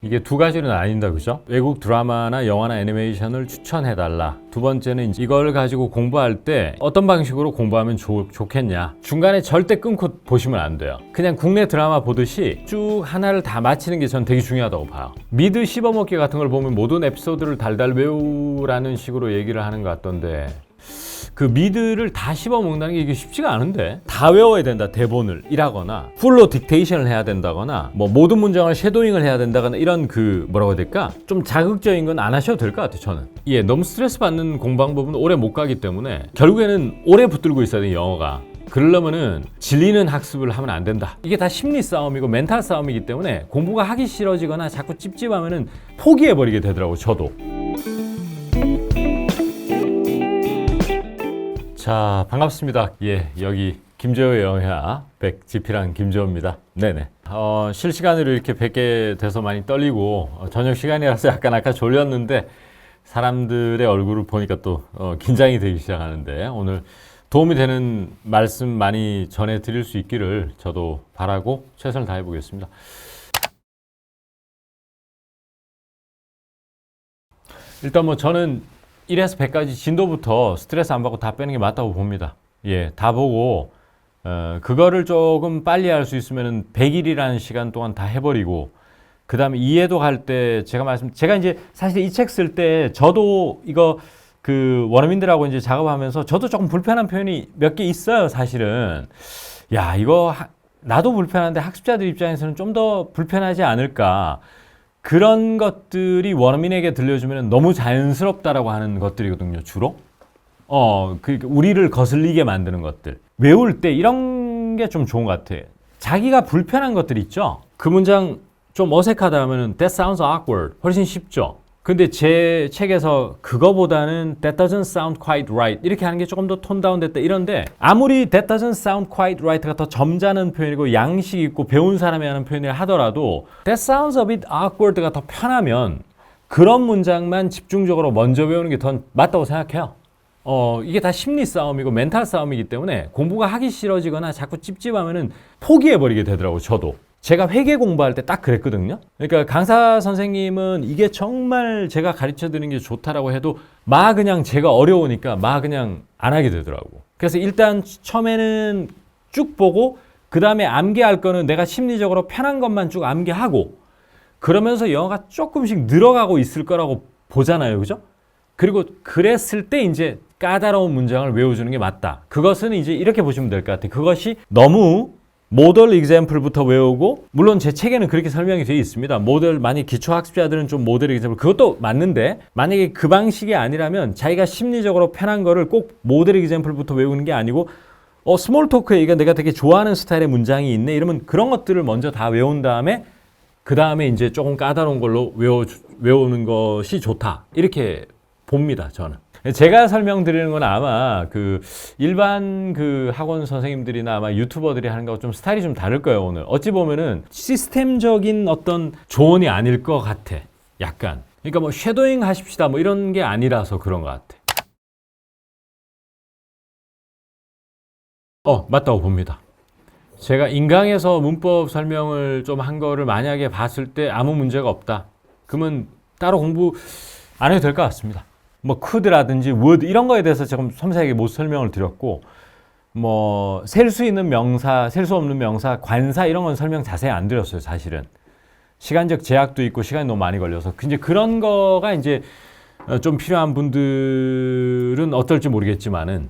이게 두 가지는 아닌다, 그죠? 외국 드라마나 영화나 애니메이션을 추천해달라. 두 번째는 이걸 가지고 공부할 때 어떤 방식으로 공부하면 좋겠냐. 중간에 절대 끊고 보시면 안 돼요. 그냥 국내 드라마 보듯이 쭉 하나를 다 마치는 게 전 되게 중요하다고 봐요. 미드 씹어먹기 같은 걸 보면 모든 에피소드를 달달 외우라는 식으로 얘기를 하는 것 같던데, 그 미드를 다 씹어먹는다는 게 이게 쉽지가 않은데, 다 외워야 된다, 대본을 일하거나 풀로 딕테이션을 해야 된다거나 뭐 모든 문장을 쉐도잉을 해야 된다거나 이런 그 뭐라고 해야 될까, 좀 자극적인 건 안 하셔도 될 것 같아요. 저는 너무 스트레스 받는 공부방법은 오래 못 가기 때문에 결국에는 오래 붙들고 있어야 돼요, 영어가. 그러려면은 질리는 학습을 하면 안 된다. 이게 다 심리 싸움이고 멘탈 싸움이기 때문에 공부가 하기 싫어지거나 자꾸 찝찝하면은 포기해버리게 되더라고요, 저도. 자, 반갑습니다. 여기 김재호의 영어야 백지피랑 김재호입니다. 네네. 실시간으로 이렇게 뵙게 돼서 많이 떨리고, 저녁 시간이라서 약간 아까 졸렸는데 사람들의 얼굴을 보니까 또 긴장이 되기 시작하는데, 오늘 도움이 되는 말씀 많이 전해드릴 수 있기를 저도 바라고 최선을 다해 보겠습니다. 일단 뭐 저는 1에서 100까지 진도부터 스트레스 안 받고 다 빼는 게 맞다고 봅니다. 다 보고 그거를 조금 빨리 할 수 있으면 100일이라는 시간 동안 다 해버리고, 그 다음에 이해도 갈 때 제가 이제 사실 이 책 쓸 때 저도 이거 그 원어민들하고 이제 작업하면서 저도 조금 불편한 표현이 몇 개 있어요, 사실은. 이거 나도 불편한데 학습자들 입장에서는 좀 더 불편하지 않을까. 그런 것들이 원어민에게 들려주면 너무 자연스럽다라고 하는 것들이거든요, 주로. 우리를 거슬리게 만드는 것들. 외울 때 이런 게 좀 좋은 것 같아. 자기가 불편한 것들 있죠? 그 문장 좀 어색하다 하면은 that sounds awkward. 훨씬 쉽죠? 근데 제 책에서 그거보다는 that doesn't sound quite right. 이렇게 하는 게 조금 더 톤 다운 됐다. 이런데 아무리 that doesn't sound quite right가 더 점잖은 표현이고 양식 있고 배운 사람이 하는 표현을 하더라도 that sounds a bit awkward가 더 편하면 그런 문장만 집중적으로 먼저 배우는 게 더 맞다고 생각해요. 이게 다 심리 싸움이고 멘탈 싸움이기 때문에 공부가 하기 싫어지거나 자꾸 찝찝하면은 포기해버리게 되더라고요, 저도. 제가 회계 공부할 때 딱 그랬거든요. 그러니까 강사 선생님은 이게 정말 제가 가르쳐 드리는 게 좋다라고 해도 그냥 제가 어려우니까 그냥 안 하게 되더라고. 그래서 일단 처음에는 쭉 보고, 그 다음에 암기할 거는 내가 심리적으로 편한 것만 쭉 암기하고, 그러면서 영어가 조금씩 늘어가고 있을 거라고 보잖아요, 그죠? 그리고 그랬을 때 이제 까다로운 문장을 외워주는 게 맞다. 그것은 이제 이렇게 보시면 될 것 같아요. 그것이 너무 모델 example부터 외우고, 물론 제 책에는 그렇게 설명이 되어 있습니다. 만약 기초학습자들은 좀 모델 example, 그것도 맞는데, 만약에 그 방식이 아니라면 자기가 심리적으로 편한 거를 꼭 모델 example부터 외우는 게 아니고, 스몰 토크에 내가 되게 좋아하는 스타일의 문장이 있네, 이러면 그런 것들을 먼저 다 외운 다음에, 그 다음에 이제 조금 까다로운 걸로 외우는 것이 좋다, 이렇게 봅니다, 저는. 제가 설명드리는 건 아마 그 일반 그 학원 선생님들이나 아마 유튜버들이 하는 거하고 좀 스타일이 좀 다를 거예요, 오늘. 어찌 보면은 시스템적인 어떤 조언이 아닐 것 같아, 약간. 그러니까 뭐 쉐도잉 하십시다 뭐 이런 게 아니라서 그런 것 같아. 맞다고 봅니다. 제가 인강에서 문법 설명을 좀 한 거를 만약에 봤을 때 아무 문제가 없다, 그러면 따로 공부 안 해도 될 것 같습니다. 뭐 could라든지 would 이런 거에 대해서 조금 섬세하게 못 설명을 드렸고, 뭐 셀 수 있는 명사, 셀 수 없는 명사, 관사 이런 건 설명 자세히 안 드렸어요, 사실은. 시간적 제약도 있고 시간이 너무 많이 걸려서. 이제 그런 거가 이제 좀 필요한 분들은 어떨지 모르겠지만은,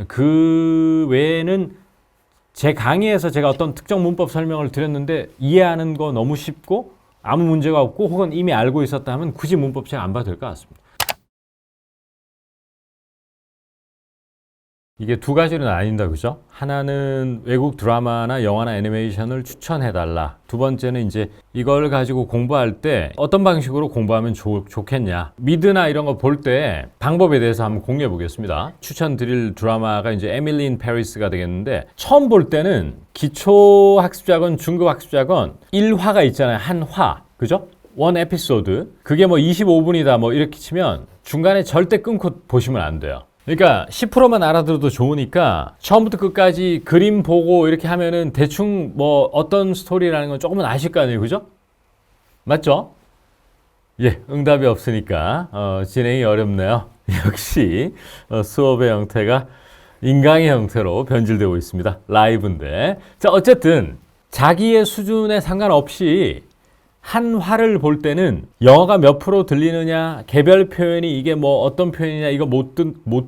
그 외에는 제 강의에서 제가 어떤 특정 문법 설명을 드렸는데 이해하는 거 너무 쉽고 아무 문제가 없고 혹은 이미 알고 있었다면 굳이 문법책 안 봐도 될 것 같습니다. 이게 두 가지는 아닌다, 그죠? 하나는 외국 드라마나 영화나 애니메이션을 추천해달라. 두 번째는 이제 이걸 가지고 공부할 때 어떤 방식으로 공부하면 좋겠냐. 미드나 이런 거 볼 때 방법에 대해서 한번 공유해 보겠습니다. 추천드릴 드라마가 이제 에밀리 인 페리스가 되겠는데, 처음 볼 때는 기초 학습자건 중급 학습자건 1화가 있잖아요. 한 화. 그죠? 원 에피소드. 그게 뭐 25분이다 뭐 이렇게 치면 중간에 절대 끊고 보시면 안 돼요. 그러니까 10%만 알아들어도 좋으니까 처음부터 끝까지 그림 보고 이렇게 하면은 대충 뭐 어떤 스토리라는 건 조금은 아실 거 아니에요, 그죠? 맞죠? 예, 응답이 없으니까 진행이 어렵네요. 역시 수업의 형태가 인강의 형태로 변질되고 있습니다. 라이브인데. 자, 어쨌든 자기의 수준에 상관없이 한 화를 볼 때는 영어가 몇 프로 들리느냐, 개별 표현이 이게 뭐 어떤 표현이냐, 이거 못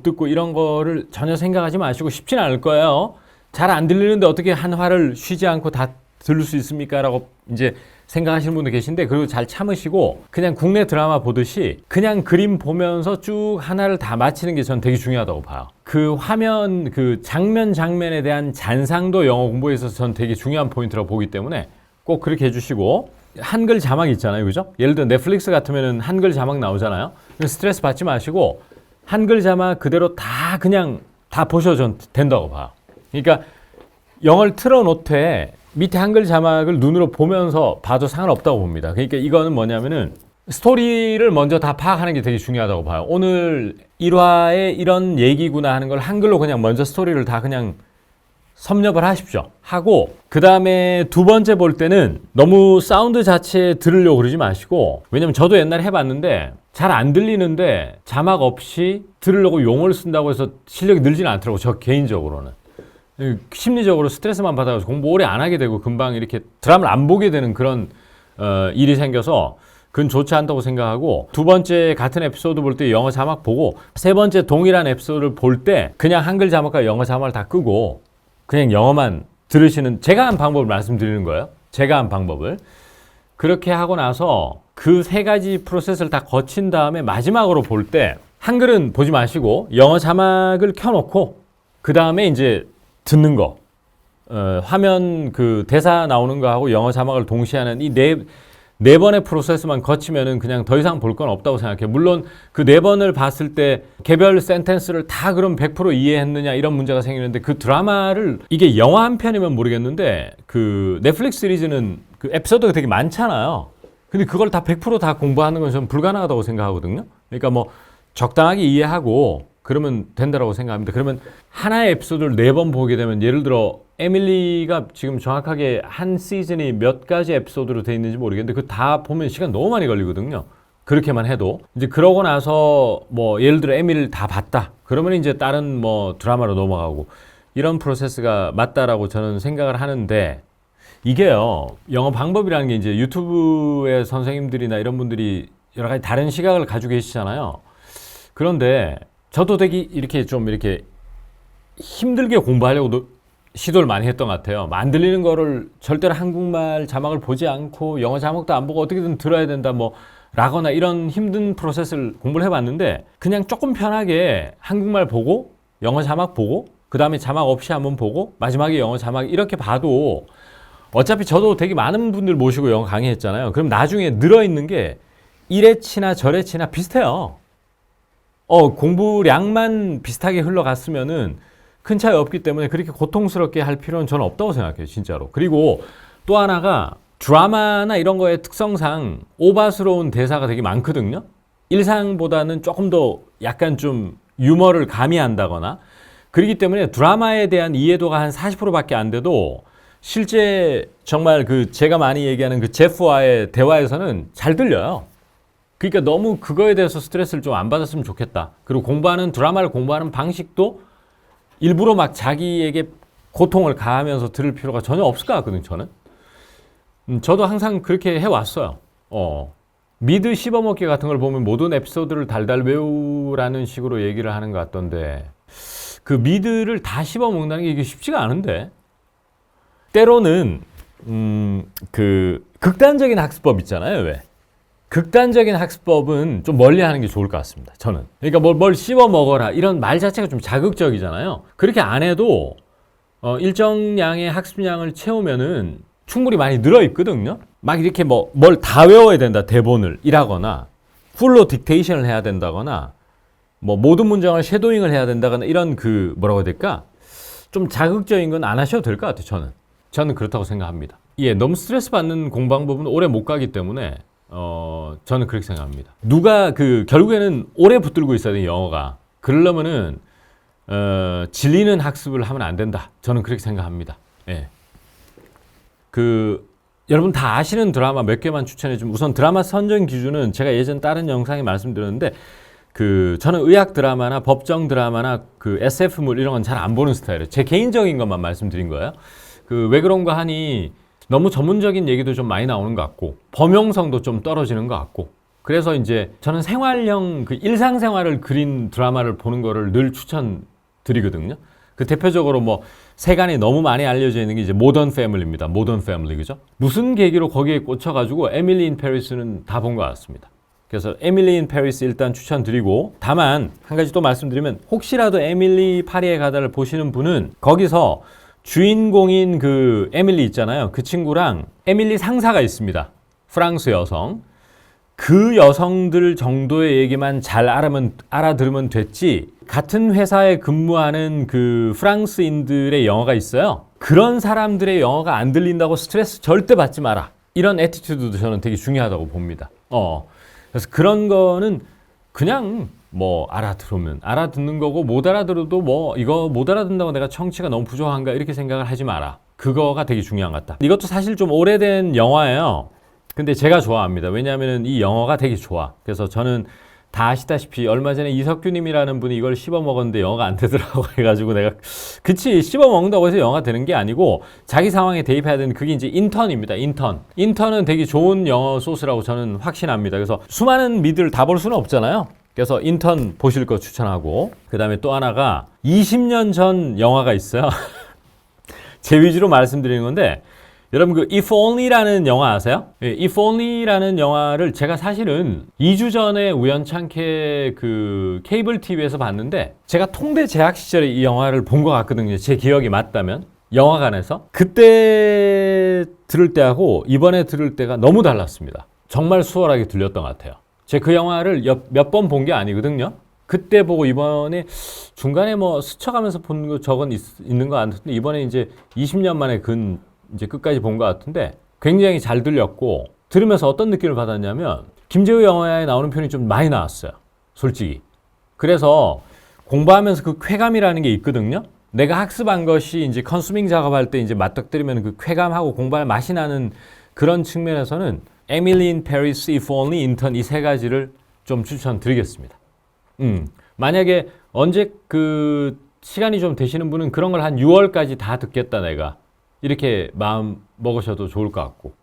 듣고 이런 거를 전혀 생각하지 마시고 쉽지는 않을 거예요. 잘 안 들리는데 어떻게 한 화를 쉬지 않고 다 들을 수 있습니까? 라고 이제 생각하시는 분도 계신데, 그리고 잘 참으시고 그냥 국내 드라마 보듯이 그냥 그림 보면서 쭉 하나를 다 마치는 게 전 되게 중요하다고 봐요. 그 화면, 그 장면에 대한 잔상도 영어 공부에 있어서 전 되게 중요한 포인트라고 보기 때문에 꼭 그렇게 해주시고, 한글 자막 있잖아요. 그죠? 예를 들어 넷플릭스 같으면 한글 자막 나오잖아요. 스트레스 받지 마시고 한글 자막 그대로 다 그냥 다 보셔도 전 된다고 봐요. 그러니까 영어를 틀어놓되 밑에 한글 자막을 눈으로 보면서 봐도 상관없다고 봅니다. 그러니까 이거는 뭐냐면은 스토리를 먼저 다 파악하는 게 되게 중요하다고 봐요. 오늘 1화에 이런 얘기구나 하는 걸 한글로 그냥 먼저 스토리를 다 그냥 섭렵을 하십시오. 하고 그 다음에 두 번째 볼 때는 너무 사운드 자체 들으려고 그러지 마시고, 왜냐면 저도 옛날에 해봤는데 잘 안 들리는데 자막 없이 들으려고 용어를 쓴다고 해서 실력이 늘지는 않더라고요. 저 개인적으로는. 심리적으로 스트레스만 받아서 공부 오래 안 하게 되고 금방 이렇게 드라마를 안 보게 되는 그런 일이 생겨서 그건 좋지 않다고 생각하고, 두 번째 같은 에피소드 볼 때 영어 자막 보고, 세 번째 동일한 에피소드를 볼 때 그냥 한글 자막과 영어 자막을 다 끄고 그냥 영어만 들으시는, 제가 한 방법을 말씀드리는 거예요. 제가 한 방법을. 그렇게 하고 나서 그 세 가지 프로세스를 다 거친 다음에 마지막으로 볼 때 한글은 보지 마시고 영어 자막을 켜놓고 그 다음에 이제 듣는 거, 화면 그 대사 나오는 거하고 영어 자막을 동시에 하는 이 네 번의 프로세스만 거치면은 그냥 더 이상 볼 건 없다고 생각해요. 물론 그 네 번을 봤을 때 개별 센텐스를 다 그럼 100% 이해했느냐 이런 문제가 생기는데, 그 드라마를 이게 영화 한 편이면 모르겠는데 그 넷플릭스 시리즈는 그 에피소드가 되게 많잖아요. 근데 그걸 다 100% 공부하는 건 저는 불가능하다고 생각하거든요. 그러니까 뭐 적당하게 이해하고 그러면 된다고 생각합니다. 그러면 하나의 에피소드를 4번 보게 되면, 예를 들어 에밀리가 지금 정확하게 한 시즌이 몇 가지 에피소드로 돼 있는지 모르겠는데 그 다 보면 시간 너무 많이 걸리거든요. 그렇게만 해도. 이제 그러고 나서 뭐 예를 들어 에밀리를 다 봤다. 그러면 이제 다른 뭐 드라마로 넘어가고, 이런 프로세스가 맞다라고 저는 생각을 하는데, 이게요, 영어 방법이라는 게 이제 유튜브의 선생님들이나 이런 분들이 여러 가지 다른 시각을 가지고 계시잖아요. 그런데 저도 되게 이렇게 좀 이렇게 힘들게 공부하려고 시도를 많이 했던 것 같아요. 안 들리는 거를 절대로 한국말 자막을 보지 않고 영어 자막도 안 보고 어떻게든 들어야 된다 뭐 라거나 이런 힘든 프로세스를 공부를 해봤는데, 그냥 조금 편하게 한국말 보고 영어 자막 보고 그 다음에 자막 없이 한번 보고 마지막에 영어 자막 이렇게 봐도, 어차피 저도 되게 많은 분들 모시고 영어 강의했잖아요. 그럼 나중에 늘어있는 게 이래치나 저래치나 비슷해요. 공부량만 비슷하게 흘러갔으면은 큰 차이 없기 때문에 그렇게 고통스럽게 할 필요는 저는 없다고 생각해요, 진짜로. 그리고 또 하나가 드라마나 이런 거의 특성상 오바스러운 대사가 되게 많거든요. 일상보다는 조금 더 약간 좀 유머를 가미한다거나, 그렇기 때문에 드라마에 대한 이해도가 한 40%밖에 안 돼도 실제 정말 그 제가 많이 얘기하는 그 제프와의 대화에서는 잘 들려요. 그러니까 너무 그거에 대해서 스트레스를 좀 안 받았으면 좋겠다. 그리고 드라마를 공부하는 방식도 일부러 막 자기에게 고통을 가하면서 들을 필요가 전혀 없을 것 같거든요, 저는. 저도 항상 그렇게 해왔어요. 미드 씹어먹기 같은 걸 보면 모든 에피소드를 달달 외우라는 식으로 얘기를 하는 것 같던데, 그 미드를 다 씹어먹는다는 게 이게 쉽지가 않은데, 때로는 그 극단적인 학습법 있잖아요. 왜? 극단적인 학습법은 좀 멀리하는 게 좋을 것 같습니다, 저는. 그러니까 뭘 씹어 먹어라 이런 말 자체가 좀 자극적이잖아요. 그렇게 안 해도 일정량의 학습량을 채우면은 충분히 많이 늘어 있거든요. 막 이렇게 뭘 다 외워야 된다, 대본을 일하거나 풀로 딕테이션을 해야 된다거나 뭐 모든 문장을 쉐도잉을 해야 된다거나 이런 그 뭐라고 해야 될까, 좀 자극적인 건 안 하셔도 될 것 같아요. 저는 그렇다고 생각합니다. 예, 너무 스트레스 받는 공부방법은 오래 못 가기 때문에 저는 그렇게 생각합니다. 누가 결국에는 오래 붙들고 있어야 돼요, 영어가. 그러려면은 질리는 학습을 하면 안 된다. 저는 그렇게 생각합니다. 예. 여러분 다 아시는 드라마 몇 개만 추천해 주면 우선 드라마 선정 기준은 제가 예전 다른 영상에 말씀드렸는데 저는 의학 드라마나 법정 드라마나 SF물 이런 건 잘 안 보는 스타일이에요. 제 개인적인 것만 말씀드린 거예요. 왜 그런가 하니 너무 전문적인 얘기도 좀 많이 나오는 것 같고 범용성도 좀 떨어지는 것 같고 그래서 이제 저는 생활형 일상생활을 그린 드라마를 보는 거를 늘 추천드리거든요. 대표적으로 뭐 세간에 너무 많이 알려져 있는 게 이제 모던 패밀리입니다. 모던 패밀리 그죠? 무슨 계기로 거기에 꽂혀가지고 에밀리 인 페리스는 다 본 것 같습니다. 그래서 에밀리 인 페리스 일단 추천드리고 다만 한 가지 또 말씀드리면 혹시라도 에밀리 파리에 가다를 보시는 분은 거기서 주인공인 에밀리 있잖아요. 그 친구랑 에밀리 상사가 있습니다. 프랑스 여성. 그 여성들 정도의 얘기만 잘 알아들으면 됐지 같은 회사에 근무하는 프랑스인들의 영어가 있어요. 그런 사람들의 영어가 안 들린다고 스트레스 절대 받지 마라. 이런 애티튜드도 저는 되게 중요하다고 봅니다. 그래서 그런 거는 그냥 뭐 알아듣는 거고 못 알아들어도 뭐 이거 못 알아듣는다고 내가 청취가 너무 부족한가 이렇게 생각을 하지 마라. 그거가 되게 중요한 것 같다. 이것도 사실 좀 오래된 영화예요. 근데 제가 좋아합니다. 왜냐하면 이 영어가 되게 좋아. 그래서 저는 다 아시다시피 얼마 전에 이석규님이라는 분이 이걸 씹어 먹었는데 영어가 안 되더라고 해가지고 내가 그치 씹어 먹는다고 해서 영어가 되는 게 아니고 자기 상황에 대입해야 되는 그게 이제 인턴입니다. 인턴은 되게 좋은 영어 소스라고 저는 확신합니다. 그래서 수많은 미드를 다 볼 수는 없잖아요. 그래서 인턴 보실 거 추천하고 그 다음에 또 하나가 20년 전 영화가 있어요. 제 위주로 말씀드리는 건데 여러분 If Only라는 영화 아세요? If Only라는 영화를 제가 사실은 2주 전에 우연찮게 케이블 TV에서 봤는데 제가 통대 재학 시절에 이 영화를 본 것 같거든요. 제 기억이 맞다면 영화관에서 그때 들을 때하고 이번에 들을 때가 너무 달랐습니다. 정말 수월하게 들렸던 것 같아요. 제가 그 영화를 몇 번 본 게 아니거든요. 그때 보고 이번에 중간에 뭐 스쳐가면서 본 거 저건 있는 것 같은데 이번에 이제 20년 만에 이제 끝까지 본 것 같은데 굉장히 잘 들렸고 들으면서 어떤 느낌을 받았냐면 김재우 영화에 나오는 표현이 좀 많이 나왔어요. 솔직히. 그래서 공부하면서 쾌감이라는 게 있거든요. 내가 학습한 것이 이제 컨수밍 작업할 때 이제 맞닥뜨리면 쾌감하고 공부할 맛이 나는 그런 측면에서는 에밀리 인 페리스, If Only, 인턴 이 세 가지를 좀 추천드리겠습니다. 만약에 언제 시간이 좀 되시는 분은 그런 걸 한 6월까지 다 듣겠다 내가. 이렇게 마음 먹으셔도 좋을 것 같고.